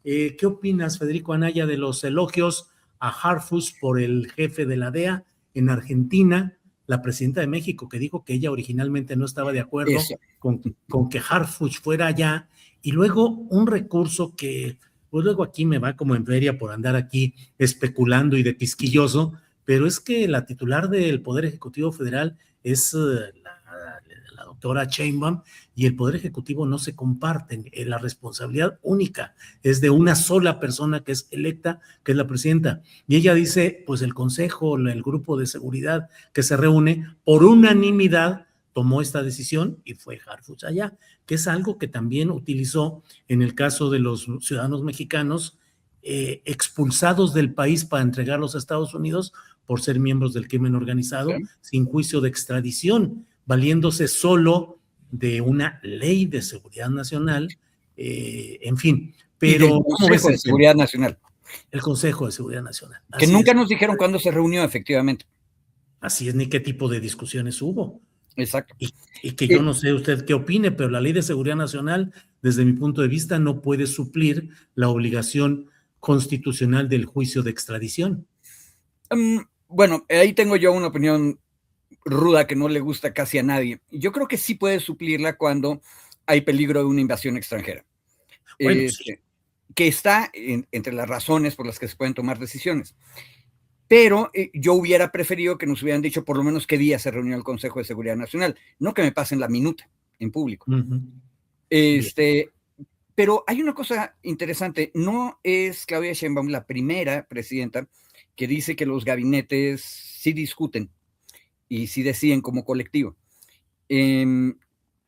¿Qué opinas, Federico Anaya, de los elogios a Harfuch por el jefe de la DEA en Argentina, la presidenta de México, que dijo que ella originalmente no estaba de acuerdo Eso. con que Harfuch fuera allá, y luego un recurso que, pues luego aquí me va como en feria por andar aquí especulando y de quisquilloso, pero es que la titular del Poder Ejecutivo Federal es la doctora Sheinbaum, y el Poder Ejecutivo no se comparten. La responsabilidad única es de una sola persona que es electa, que es la presidenta. Y ella dice, pues el Consejo, el grupo de seguridad que se reúne, por unanimidad tomó esta decisión y fue Harfuch allá, que es algo que también utilizó en el caso de los ciudadanos mexicanos expulsados del país para entregarlos a Estados Unidos por ser miembros del crimen organizado, ¿Sí? sin juicio de extradición, valiéndose solo de una ley de seguridad nacional, en fin. Pero, Y del ¿cómo ves Consejo de el tema? Seguridad Nacional, El Consejo de Seguridad Nacional. que Así nunca es. nos dijeron cuándo se reunió efectivamente. Así es, ni qué tipo de discusiones hubo. Exacto. Y que yo no sé usted qué opine, pero la Ley de Seguridad Nacional, desde mi punto de vista, no puede suplir la obligación constitucional del juicio de extradición. Bueno, ahí tengo yo una opinión ruda que no le gusta casi a nadie. Yo creo que sí puede suplirla cuando hay peligro de una invasión extranjera, Bueno, sí. que está entre las razones por las que se pueden tomar decisiones. Pero yo hubiera preferido que nos hubieran dicho por lo menos qué día se reunió el Consejo de Seguridad Nacional, no que me pasen la minuta en público. Bien. Pero hay una cosa interesante, no es Claudia Sheinbaum la primera presidenta que dice que los gabinetes sí discuten y sí deciden como colectivo.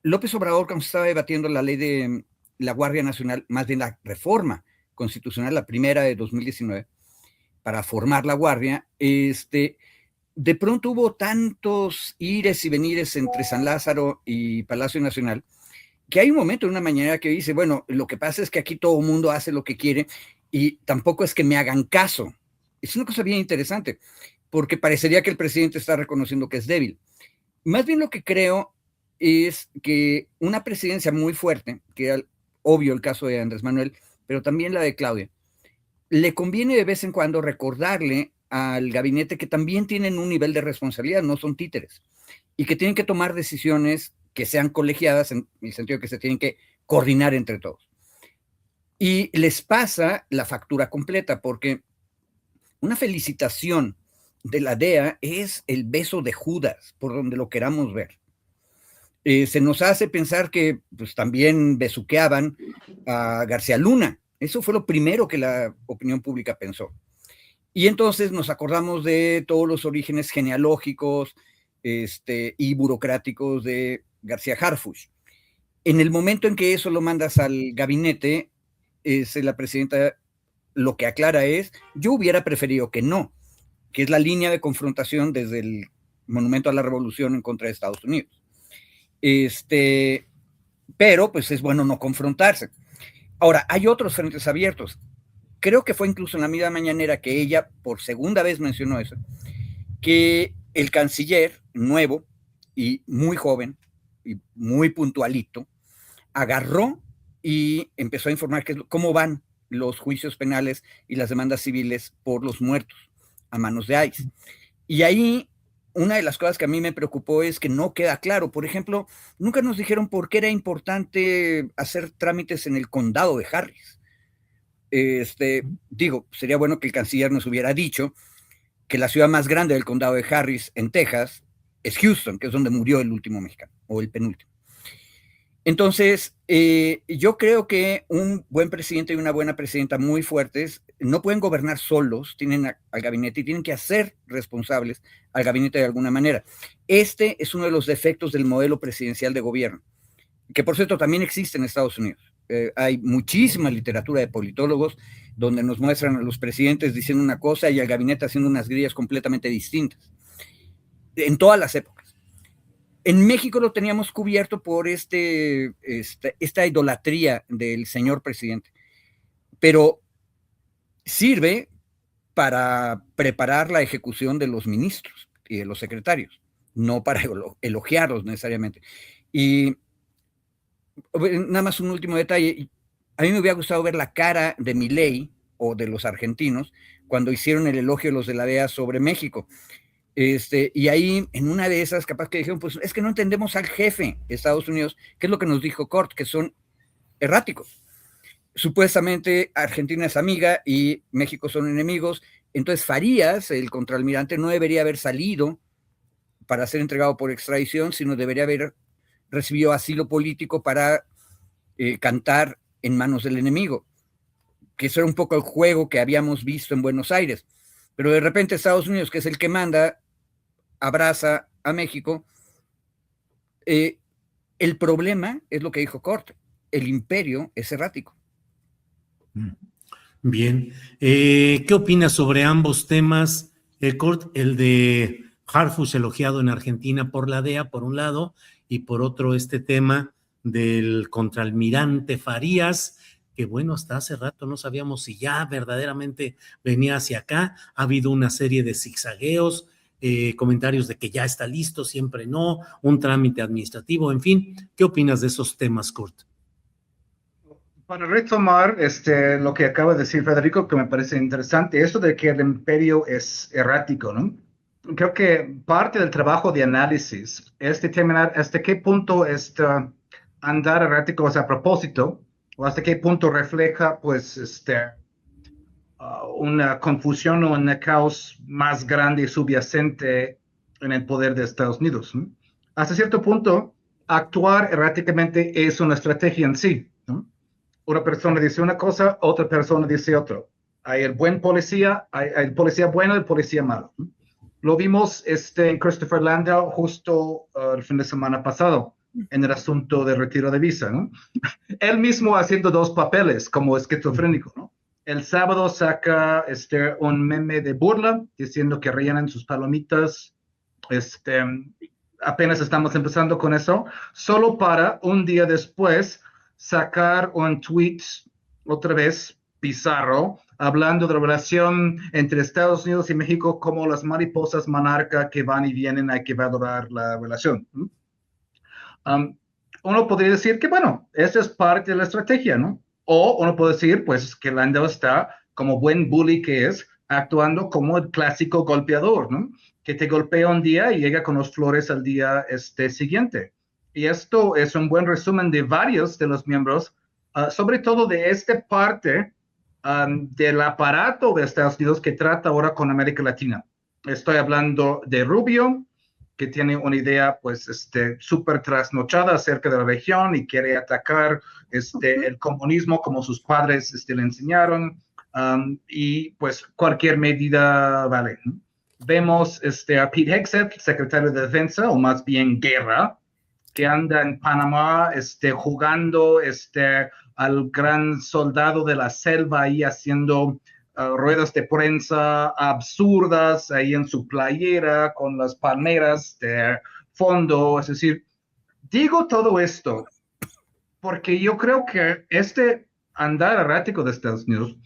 López Obrador, cuando se estaba debatiendo la ley de la Guardia Nacional, más bien la reforma constitucional, la primera de 2019, para formar la Guardia, de pronto hubo tantos ires y venires entre San Lázaro y Palacio Nacional, que hay un momento en una mañana que dice, bueno, lo que pasa es que aquí todo el mundo hace lo que quiere y tampoco es que me hagan caso. Es una cosa bien interesante, porque parecería que el presidente está reconociendo que es débil. Más bien lo que creo es que una presidencia muy fuerte, que era obvio el caso de Andrés Manuel, pero también la de Claudia, le conviene de vez en cuando recordarle al gabinete que también tienen un nivel de responsabilidad, no son títeres, y que tienen que tomar decisiones que sean colegiadas en el sentido de que se tienen que coordinar entre todos. Y les pasa la factura completa, porque una felicitación de la DEA es el beso de Judas, por donde lo queramos ver. Se nos hace pensar que pues, también besuqueaban a García Luna. Eso fue lo primero que la opinión pública pensó. Y entonces nos acordamos de todos los orígenes genealógicos y burocráticos de García Harfuch. En el momento en que eso lo mandas al gabinete, la presidenta lo que aclara es, yo hubiera preferido que no, que es la línea de confrontación desde el Monumento a la Revolución en contra de Estados Unidos. Pero pues es bueno no confrontarse. Ahora, hay otros frentes abiertos. Creo que fue incluso en la misma mañanera que ella por segunda vez mencionó eso, que el canciller nuevo y muy joven y muy puntualito agarró y empezó a informar cómo van los juicios penales y las demandas civiles por los muertos a manos de ICE. Y ahí una de las cosas que a mí me preocupó es que no queda claro. Por ejemplo, nunca nos dijeron por qué era importante hacer trámites en el condado de Harris. Digo, sería bueno que el canciller nos hubiera dicho que la ciudad más grande del condado de Harris, en Texas, es Houston, que es donde murió el último mexicano, o el penúltimo. Entonces, yo creo que un buen presidente y una buena presidenta muy fuertes no pueden gobernar solos, tienen al gabinete y tienen que hacer responsables al gabinete de alguna manera. Este es uno de los defectos del modelo presidencial de gobierno, que por cierto también existe en Estados Unidos. Hay muchísima literatura de politólogos donde nos muestran a los presidentes diciendo una cosa y al gabinete haciendo unas grillas completamente distintas, en todas las épocas. En México lo teníamos cubierto por esta idolatría del señor presidente, pero sirve para preparar la ejecución de los ministros y de los secretarios, no para elogiarlos necesariamente. Y nada más un último detalle, A mí me hubiera gustado ver la cara de Milei o de los argentinos cuando hicieron el elogio de los de la DEA sobre México. Y ahí, en una de esas, capaz que dijeron, pues es que no entendemos al jefe de Estados Unidos, que es lo que nos dijo Cort, que son erráticos. Supuestamente Argentina es amiga y México son enemigos. Entonces Farías, el contraalmirante, no debería haber salido para ser entregado por extradición, sino debería haber recibido asilo político para cantar en manos del enemigo, que eso era un poco el juego que habíamos visto en Buenos Aires. Pero de repente Estados Unidos, que es el que manda, abraza a México. El problema es lo que dijo Cort, el imperio es errático. Bien, ¿qué opinas sobre ambos temas, Cort? El de Harfuch elogiado en Argentina por la DEA, por un lado, y por otro este tema del contraalmirante Farías, que bueno, hasta hace rato no sabíamos si ya verdaderamente venía hacia acá. Ha habido una serie de zigzagueos, comentarios de que ya está listo, siempre no, un trámite administrativo, en fin. ¿Qué opinas de esos temas, Cort? Para retomar lo que acaba de decir Federico, que me parece interesante, esto de que el imperio es errático, ¿no? Creo que parte del trabajo de análisis es determinar hasta qué punto andar errático es a propósito, o hasta qué punto refleja, pues, una confusión o un caos más grande y subyacente en el poder de Estados Unidos, ¿no? Hasta cierto punto, actuar erráticamente es una estrategia en sí, ¿no? Una persona dice una cosa, otra persona dice otra. Hay el buen policía, hay el policía bueno y el policía malo. Lo vimos en Christopher Landau justo el fin de semana pasado, en el asunto del retiro de visa, ¿no? Él mismo haciendo dos papeles como esquizofrénico, ¿no? El sábado saca un meme de burla diciendo que rellenan sus palomitas. Apenas estamos empezando con eso, solo para un día después sacar un tweet, otra vez bizarro, hablando de la relación entre Estados Unidos y México como las mariposas monarca que van y vienen, hay que valorar la relación. Uno podría decir que, bueno, esa es parte de la estrategia, ¿no? O uno puede decir, pues, que Landau está, como buen bully que es, actuando como el clásico golpeador, ¿no? Que te golpea un día y llega con los flores al día siguiente. Y esto es un buen resumen de varios de los miembros, sobre todo de esta parte del aparato de Estados Unidos que trata ahora con América Latina. Estoy hablando de Rubio, que tiene una idea pues súper trasnochada acerca de la región y quiere atacar el comunismo como sus padres le enseñaron, y pues cualquier medida vale, ¿no? Vemos a Pete Hegseth, secretario de Defensa, o más bien Guerra, que anda en Panamá jugando al gran soldado de la selva ahí haciendo ruedas de prensa absurdas ahí en su playera con las palmeras de fondo. Es decir, digo todo esto porque yo creo que andar errático de Estados Unidos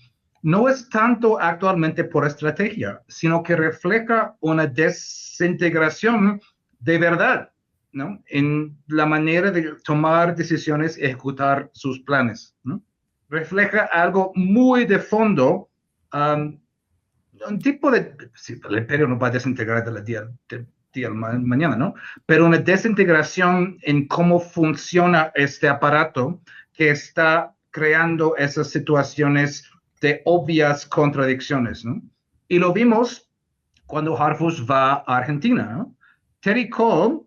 no es tanto actualmente por estrategia, sino que refleja una desintegración de verdad, ¿no? En la manera de tomar decisiones y ejecutar sus planes, ¿no? Refleja algo muy de fondo, un tipo de... Sí, el imperio no va a desintegrar del día a mañana, ¿no? Pero una desintegración en cómo funciona este aparato que está creando esas situaciones de obvias contradicciones, ¿no? Y lo vimos cuando Harfuch va a Argentina, ¿no? Terry Cole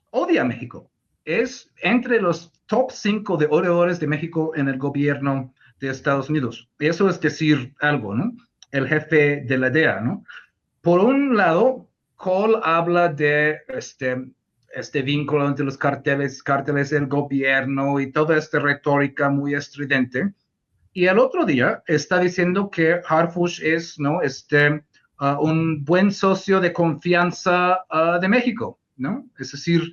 odia a México. Es entre los top 5 de odiadores de México en el gobierno de Estados Unidos. Eso es decir algo, ¿no? El jefe de la DEA, ¿no? Por un lado, Cole habla de este vínculo entre los carteles del gobierno y toda esta retórica muy estridente. Y el otro día está diciendo que Harfuch es, ¿no? Un buen socio de confianza de México, ¿no? Es decir,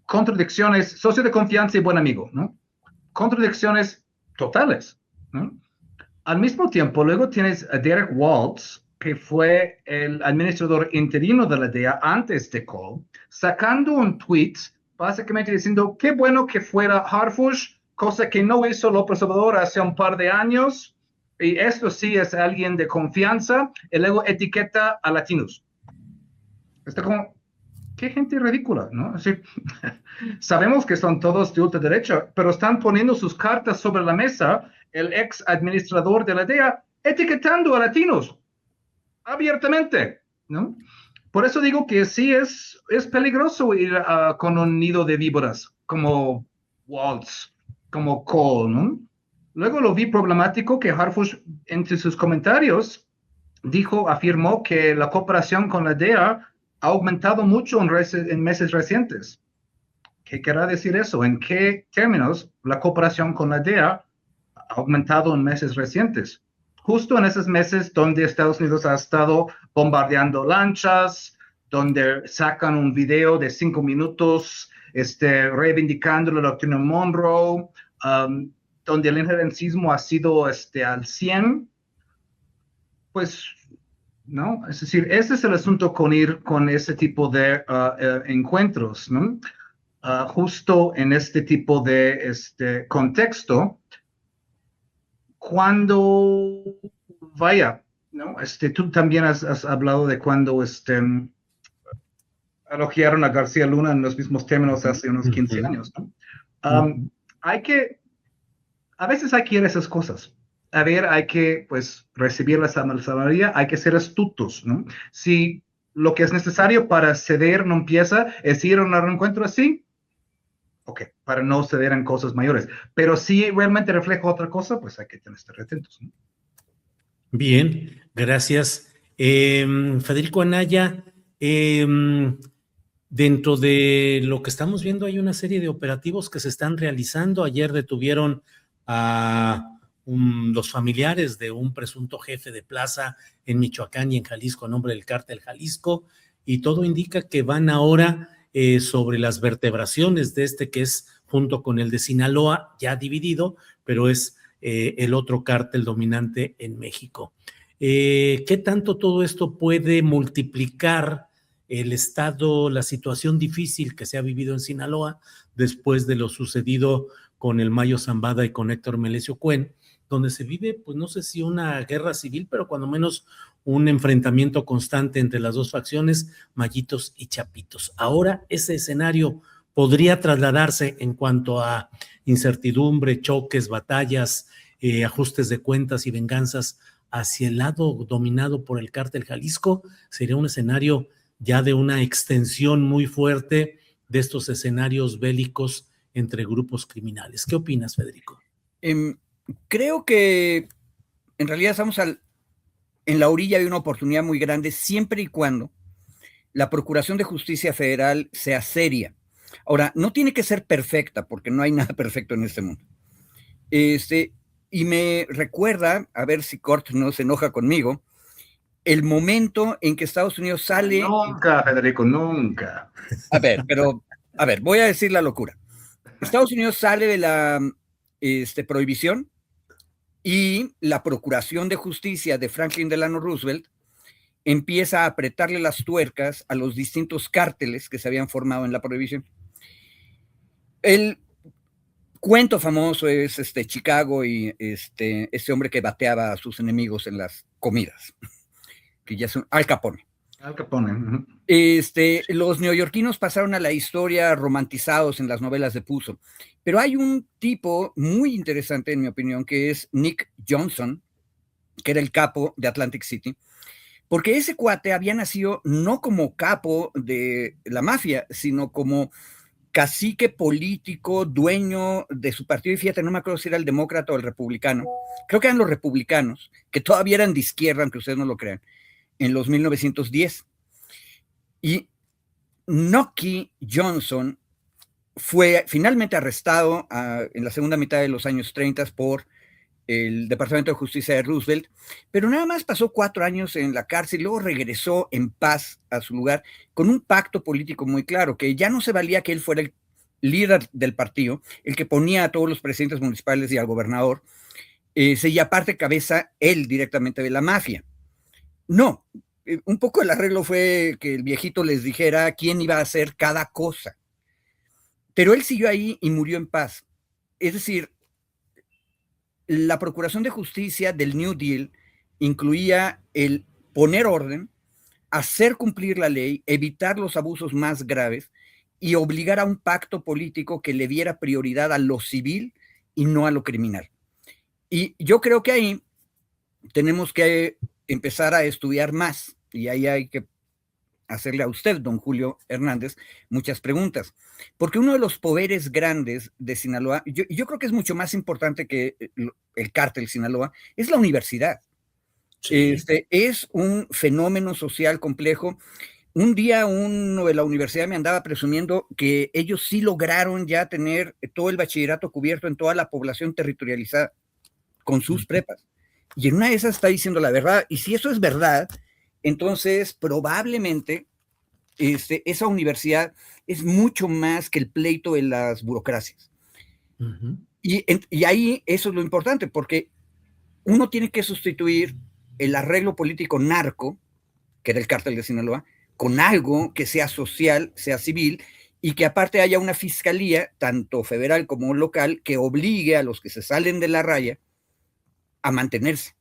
contradicciones, socio de confianza y buen amigo, ¿no? Contradicciones totales, ¿no? Al mismo tiempo, luego tienes a Derek Waltz, que fue el administrador interino de la DEA antes de Cole, sacando un tweet básicamente diciendo qué bueno que fuera Harfuch cosa que no hizo López Obrador hace un par de años, y esto sí es alguien de confianza, y luego etiqueta a latinos. Está como, qué gente ridícula, ¿no? Así, sabemos que son todos de ultraderecha, pero están poniendo sus cartas sobre la mesa, el ex administrador de la DEA, etiquetando a latinos abiertamente, ¿no? Por eso digo que sí es peligroso ir con un nido de víboras, como Waltz, como Cole, ¿no? Luego lo vi problemático que Harfuch, entre sus comentarios, afirmó que la cooperación con la DEA ha aumentado mucho en meses recientes. ¿Qué querrá decir eso? ¿En qué términos la cooperación con la DEA ha aumentado en meses recientes? Justo en esos meses donde Estados Unidos ha estado bombardeando lanchas, donde sacan un video de 5 minutos reivindicando la doctrina Monroe, donde el injerencismo ha sido al 100, pues, ¿no? Es decir, ese es el asunto con ir con ese tipo de encuentros, ¿no? Justo en este tipo de contexto, cuando vaya, ¿no? Tú también has hablado de cuando elogiaron a García Luna en los mismos términos hace unos 15 años, ¿no? A veces hay que ir a esas cosas. A ver, hay que, pues, recibir la sabiduría, hay que ser astutos, ¿no? Si lo que es necesario para ceder no empieza es ir a un encuentro así, ok, para no ceder en cosas mayores. Pero si realmente refleja otra cosa, pues hay que estar atentos, ¿no? Bien, gracias. Federico Anaya, dentro de lo que estamos viendo hay una serie de operativos que se están realizando. Ayer detuvieron a los familiares de un presunto jefe de plaza en Michoacán y en Jalisco a nombre del Cártel Jalisco, y todo indica que van ahora sobre las vertebraciones de que es junto con el de Sinaloa, ya dividido, pero es el otro cártel dominante en México. ¿Qué tanto todo esto puede multiplicar el estado, la situación difícil que se ha vivido en Sinaloa después de lo sucedido con el Mayo Zambada y con Héctor Melesio Cuen, donde se vive, pues no sé si una guerra civil, pero cuando menos un enfrentamiento constante entre las dos facciones, Mayitos y Chapitos? Ahora ese escenario podría trasladarse en cuanto a incertidumbre, choques, batallas, ajustes de cuentas y venganzas hacia el lado dominado por el Cártel Jalisco. Sería un escenario ya de una extensión muy fuerte de estos escenarios bélicos entre grupos criminales. ¿Qué opinas, Federico? Creo que en realidad estamos en la orilla de una oportunidad muy grande, siempre y cuando la Procuración de Justicia Federal sea seria. Ahora, no tiene que ser perfecta, porque no hay nada perfecto en este mundo. Y me recuerda, a ver si Cort no se enoja conmigo, el momento en que Estados Unidos sale... Nunca, Federico, nunca. A ver, voy a decir la locura. Estados Unidos sale de la prohibición y la Procuración de Justicia de Franklin Delano Roosevelt empieza a apretarle las tuercas a los distintos cárteles que se habían formado en la prohibición. El cuento famoso es Chicago y este hombre que bateaba a sus enemigos en las comidas, que ya son Al Capone. Al Capone. Los neoyorquinos pasaron a la historia romantizados en las novelas de Puzo, pero hay un tipo muy interesante, en mi opinión, que es Nick Johnson, que era el capo de Atlantic City, porque ese cuate había nacido no como capo de la mafia, sino como cacique político, dueño de su partido, y fíjate, no me acuerdo si era el demócrata o el republicano, creo que eran los republicanos, que todavía eran de izquierda, aunque ustedes no lo crean, en los 1910. Y Nocky Johnson fue finalmente arrestado en la segunda mitad de los años 30 por el Departamento de Justicia de Roosevelt, pero nada más pasó 4 años en la cárcel y luego regresó en paz a su lugar con un pacto político muy claro, que ya no se valía que él fuera el líder del partido, el que ponía a todos los presidentes municipales y al gobernador, y aparte cabeza él directamente de la mafia. No, un poco el arreglo fue que el viejito les dijera quién iba a hacer cada cosa, pero él siguió ahí y murió en paz. Es decir, la Procuración de Justicia del New Deal incluía el poner orden, hacer cumplir la ley, evitar los abusos más graves y obligar a un pacto político que le diera prioridad a lo civil y no a lo criminal. Y yo creo que ahí tenemos que empezar a estudiar más, y ahí hay que hacerle a usted, don Julio Hernández, muchas preguntas, porque uno de los poderes grandes de Sinaloa, yo creo que es mucho más importante que el cártel Sinaloa, es la universidad. Sí. Es un fenómeno social complejo. Un día uno de la universidad me andaba presumiendo que ellos sí lograron ya tener todo el bachillerato cubierto en toda la población territorializada con sus prepas. Y en una de esas está diciendo la verdad. Y si eso es verdad, entonces probablemente esa universidad es mucho más que el pleito de las burocracias. Y ahí eso es lo importante, porque uno tiene que sustituir el arreglo político narco, que era el cártel de Sinaloa, con algo que sea social, sea civil, y que aparte haya una fiscalía, tanto federal como local, que obligue a los que se salen de la raya a mantenerse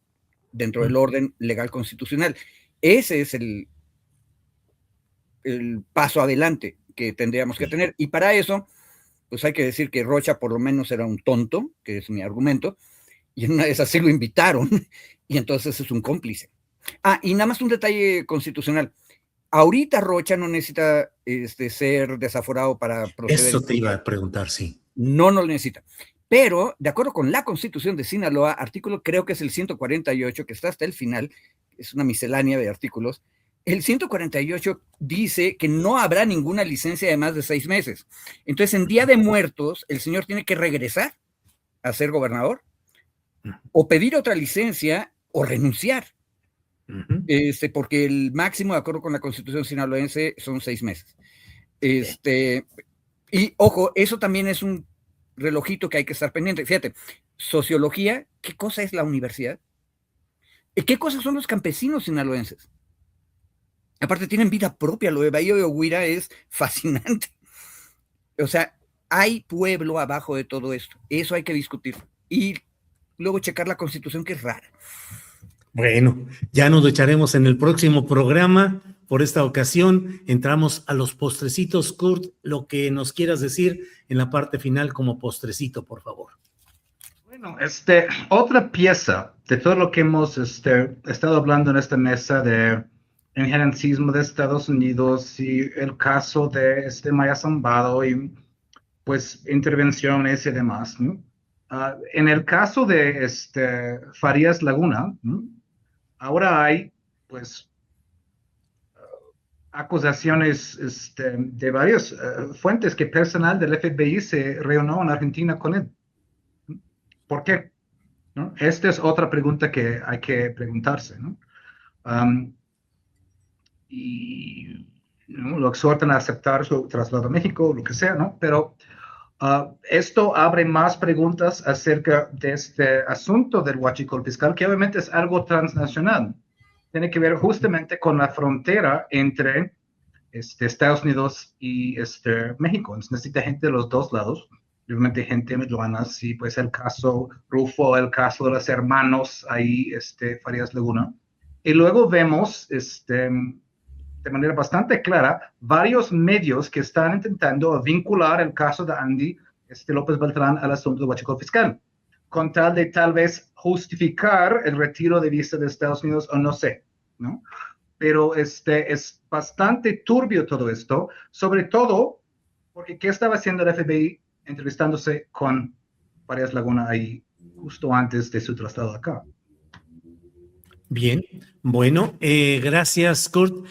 dentro del orden legal constitucional. Ese es el paso adelante que tendríamos que tener. Y para eso, pues hay que decir que Rocha por lo menos era un tonto, que es mi argumento, y en una de esas sí lo invitaron, y entonces es un cómplice. Y nada más un detalle constitucional. Ahorita Rocha no necesita ser desaforado para proceder. Eso te iba a preguntar, sí. No lo necesita. Pero, de acuerdo con la Constitución de Sinaloa, artículo creo que es el 148, que está hasta el final, es una miscelánea de artículos, el 148 dice que no habrá ninguna licencia de más de 6 meses. Entonces, en Día de Muertos, el señor tiene que regresar a ser gobernador, o pedir otra licencia, o renunciar. Porque el máximo, de acuerdo con la Constitución sinaloense, son 6 meses. Y ojo, eso también es un relojito que hay que estar pendiente. Fíjate, sociología, ¿qué cosa es la universidad? ¿Qué cosas son los campesinos sinaloenses? Aparte tienen vida propia, lo de Bahía de Oguira es fascinante. O sea, hay pueblo abajo de todo esto. Eso hay que discutir. Y luego checar la Constitución, que es rara. Bueno, ya nos lo echaremos en el próximo programa. Por esta ocasión entramos a los postrecitos. Kurt, lo que nos quieras decir en la parte final como postrecito, por favor. Bueno, otra pieza de todo lo que hemos estado hablando en esta mesa de injerencismo de Estados Unidos y el caso de Maya Zambado y pues intervenciones y demás, ¿no? En el caso de Farías Laguna, ¿no? Ahora hay pues acusaciones de varias fuentes que personal del FBI se reunió en Argentina con él. ¿Por qué? ¿No? Esta es otra pregunta que hay que preguntarse, ¿no? Y ¿no? Lo exhortan a aceptar su traslado a México, lo que sea, ¿no? Pero esto abre más preguntas acerca de este asunto del huachicol fiscal, que obviamente es algo transnacional. Tiene que ver justamente con la frontera entre Estados Unidos y México. Entonces, necesita gente de los dos lados, obviamente gente meduana, sí, pues el caso Rufo, el caso de los hermanos, ahí Farías Laguna. Y luego vemos de manera bastante clara varios medios que están intentando vincular el caso de Andy López Beltrán al asunto del huachicol fiscal, con tal de tal vez justificar el retiro de visa de Estados Unidos o no sé, ¿no? Pero es bastante turbio todo esto, sobre todo porque ¿qué estaba haciendo el FBI entrevistándose con Farías Laguna ahí justo antes de su traslado acá? Bien, bueno, gracias, Kurt.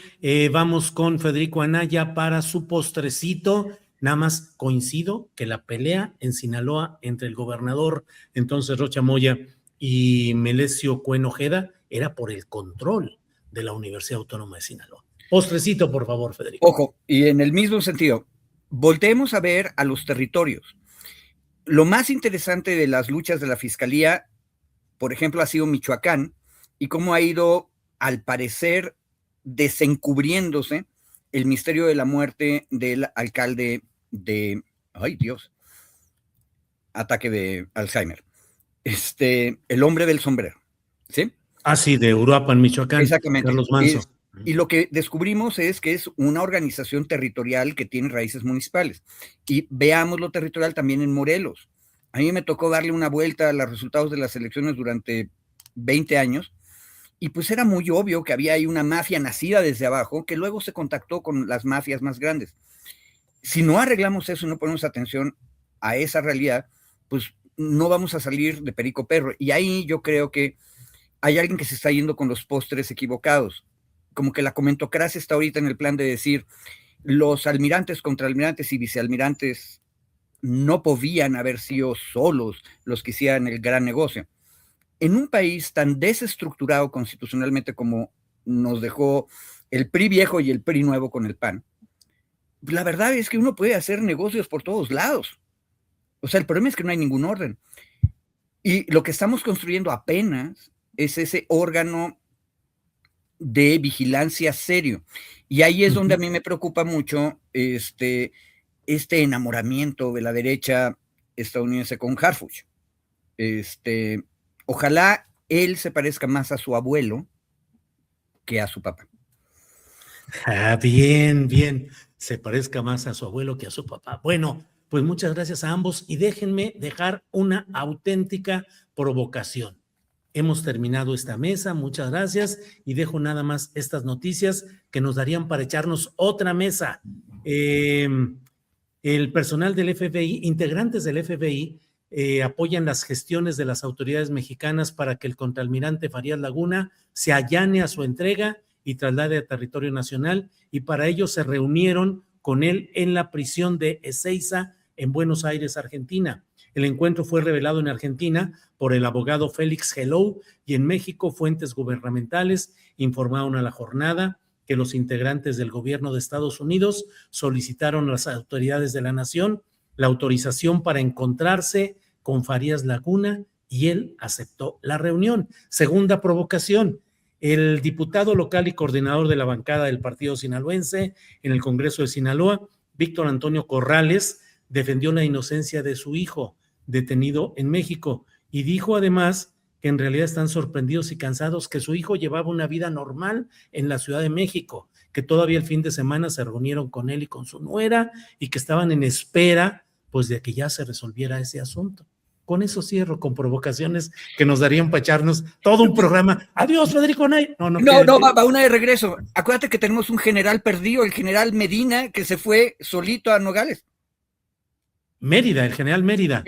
Vamos con Federico Anaya para su postrecito. Nada más coincido que la pelea en Sinaloa entre el gobernador entonces Rocha Moya y Melesio Cuen Ojeda era por el control de la Universidad Autónoma de Sinaloa. Postrecito, por favor, Federico. Ojo, y en el mismo sentido, volteemos a ver a los territorios. Lo más interesante de las luchas de la Fiscalía, por ejemplo, ha sido Michoacán, y cómo ha ido, al parecer, desencubriéndose el misterio de la muerte del alcalde de, ay Dios, ataque de Alzheimer. El hombre del sombrero, ¿sí? Ah, sí, de Uruapan, Michoacán. Exactamente. Carlos Manso. Y lo que descubrimos es que es una organización territorial que tiene raíces municipales. Y veamos lo territorial también en Morelos. A mí me tocó darle una vuelta a los resultados de las elecciones durante 20 años, y pues era muy obvio que había ahí una mafia nacida desde abajo, que luego se contactó con las mafias más grandes. Si no arreglamos eso y no ponemos atención a esa realidad, pues no vamos a salir de perico perro. Y ahí yo creo que hay alguien que se está yendo con los postres equivocados. Como que la comentocracia está ahorita en el plan de decir, los almirantes, contraalmirantes y vicealmirantes no podían haber sido solos los que hicieran el gran negocio. En un país tan desestructurado constitucionalmente como nos dejó el PRI viejo y el PRI nuevo con el PAN, la verdad es que uno puede hacer negocios por todos lados. O sea, el problema es que no hay ningún orden. Y lo que estamos construyendo apenas es ese órgano de vigilancia serio. Y ahí es donde a mí me preocupa mucho este enamoramiento de la derecha estadounidense con Harfuch. Ojalá él se parezca más a su abuelo que a su papá. Ah, bien, bien. Se parezca más a su abuelo que a su papá. Bueno, pues muchas gracias a ambos y déjenme dejar una auténtica provocación. Hemos terminado esta mesa, muchas gracias, y dejo nada más estas noticias que nos darían para echarnos otra mesa. El personal del FBI, integrantes del FBI, apoyan las gestiones de las autoridades mexicanas para que el contraalmirante Farías Laguna se allane a su entrega y traslade a territorio nacional, y para ello se reunieron con él en la prisión de Ezeiza en Buenos Aires, Argentina. El encuentro fue revelado en Argentina por el abogado Félix Helou, y en México fuentes gubernamentales informaron a La Jornada que los integrantes del gobierno de Estados Unidos solicitaron a las autoridades de la nación la autorización para encontrarse con Farías Laguna, y él aceptó la reunión. Segunda provocación: el diputado local y coordinador de la bancada del partido sinaloense en el Congreso de Sinaloa, Víctor Antonio Corrales, defendió la inocencia de su hijo, detenido en México, y dijo además que en realidad están sorprendidos y cansados que su hijo llevaba una vida normal en la Ciudad de México, que todavía el fin de semana se reunieron con él y con su nuera, y que estaban en espera pues de que ya se resolviera ese asunto. Con eso cierro, con provocaciones que nos darían para echarnos todo un programa. Adiós, Federico Nay. No, va una de regreso. Acuérdate que tenemos un general perdido, el general Medina, que se fue solito a Nogales. Mérida, el general Mérida.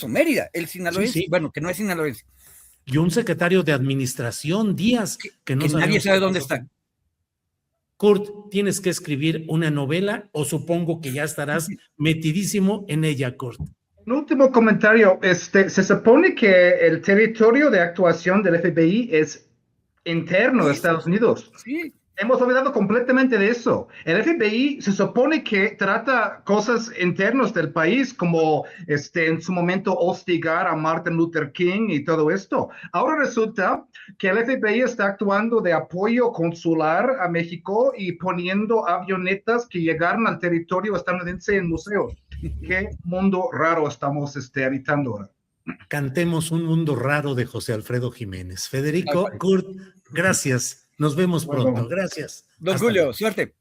Mérida, el sinaloense. Sí. Bueno, que no es sinaloense. Y un secretario de administración, Díaz, que nadie sabe dónde está. Kurt, tienes que escribir una novela, o supongo que ya estarás metidísimo en ella, Kurt. Un último comentario. Se supone que el territorio de actuación del FBI es interno de Estados Unidos. Sí. Hemos olvidado completamente de eso. El FBI se supone que trata cosas internas del país, como en su momento hostigar a Martin Luther King y todo esto. Ahora resulta que el FBI está actuando de apoyo consular a México y poniendo avionetas que llegaron al territorio estadounidense en museos. Qué mundo raro estamos habitando ahora. Cantemos Un Mundo Raro de José Alfredo Jiménez. Federico, Kurt, gracias. Nos vemos pronto. Gracias. Don Julio, suerte.